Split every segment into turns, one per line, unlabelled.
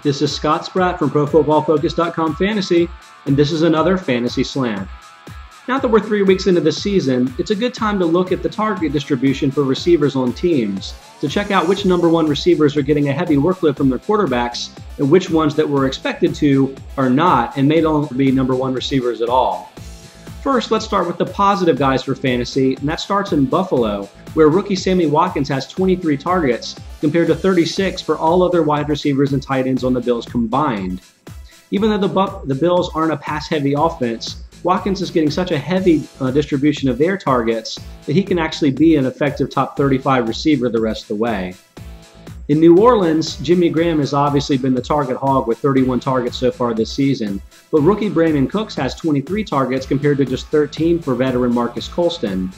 This is Scott Spratt from ProFootballFocus.com Fantasy, and this is another Fantasy Slant. Now that we're 3 weeks into the season, it's a good time to look at the target distribution for receivers on teams, to check out which number one receivers are getting a heavy workload from their quarterbacks, and which ones that were expected to are not and may not be number one receivers at all. First, let's start with the positive guys for fantasy, and that starts in Buffalo, where rookie Sammy Watkins has 23 targets compared to 36 for all other wide receivers and tight ends on the Bills combined. Even though the Bills aren't a pass-heavy offense, Watkins is getting such a heavy distribution of their targets that he can actually be an effective top 35 receiver the rest of the way. In New Orleans, Jimmy Graham has obviously been the target hog with 31 targets so far this season, but rookie Brandin Cooks has 23 targets compared to just 13 for veteran Marcus Colston.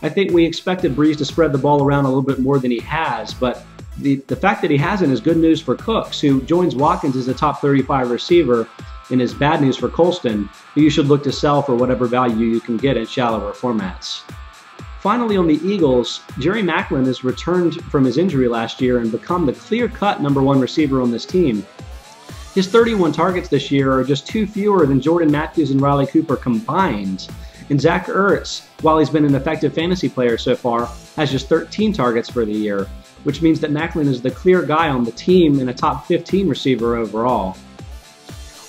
I think we expected Breeze to spread the ball around a little bit more than he has, but the fact that he hasn't is good news for Cooks, who joins Watkins as a top 35 receiver, and is bad news for Colston, who you should look to sell for whatever value you can get in shallower formats. Finally, on the Eagles, Jerry Maclin has returned from his injury last year and become the clear-cut number one receiver on this team. His 31 targets this year are just 2 fewer than Jordan Matthews and Riley Cooper combined. And Zach Ertz, while he's been an effective fantasy player so far, has just 13 targets for the year, which means that Macklin is the clear guy on the team and a top 15 receiver overall.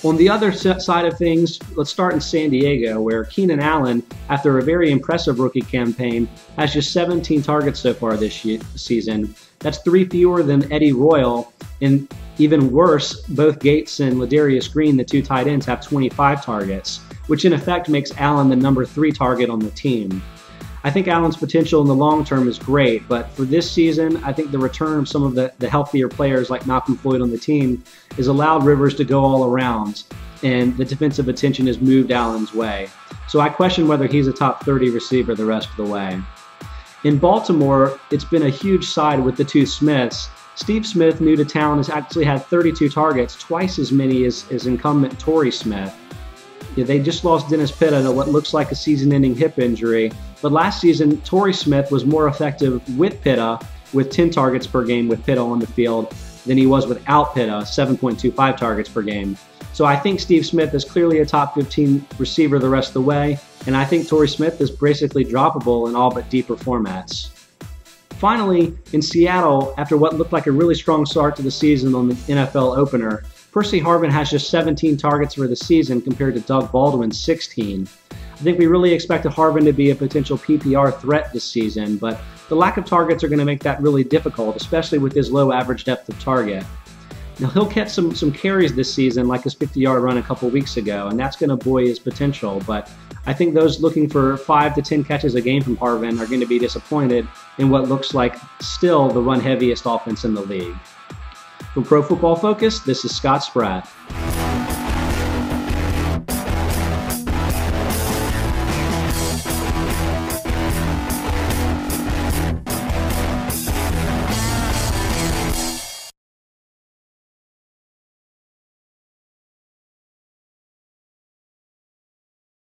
On the other side of things, let's start in San Diego, where Keenan Allen, after a very impressive rookie campaign, has just 17 targets so far this season. That's 3 fewer than Eddie Royal, and even worse, both Gates and Ladarius Green, the 2 tight ends, have 25 targets, which in effect makes Allen the number 3 target on the team. I think Allen's potential in the long term is great, but for this season, I think the return of some of the healthier players like Malcolm Floyd on the team has allowed Rivers to go all around, and the defensive attention has moved Allen's way. So I question whether he's a top 30 receiver the rest of the way. In Baltimore, it's been a huge side with the 2 Smiths. Steve Smith, new to town, has actually had 32 targets, twice as many as incumbent Torrey Smith. They just lost Dennis Pitta to what looks like a season-ending hip injury, but last season, Torrey Smith was more effective with Pitta, with 10 targets per game with Pitta on the field, than he was without Pitta, 7.25 targets per game. So I think Steve Smith is clearly a top 15 receiver the rest of the way, and I think Torrey Smith is basically droppable in all but deeper formats. Finally, in Seattle, after what looked like a really strong start to the season on the NFL opener, Percy Harvin has just 17 targets for the season compared to Doug Baldwin's 16. I think we really expected Harvin to be a potential PPR threat this season, but the lack of targets are going to make that really difficult, especially with his low average depth of target. Now, he'll catch some carries this season, like his 50-yard run a couple weeks ago, and that's going to buoy his potential, but I think those looking for 5 to 10 catches a game from Harvin are going to be disappointed in what looks like still the run-heaviest offense in the league. From Pro Football Focus, this is Scott Spratt.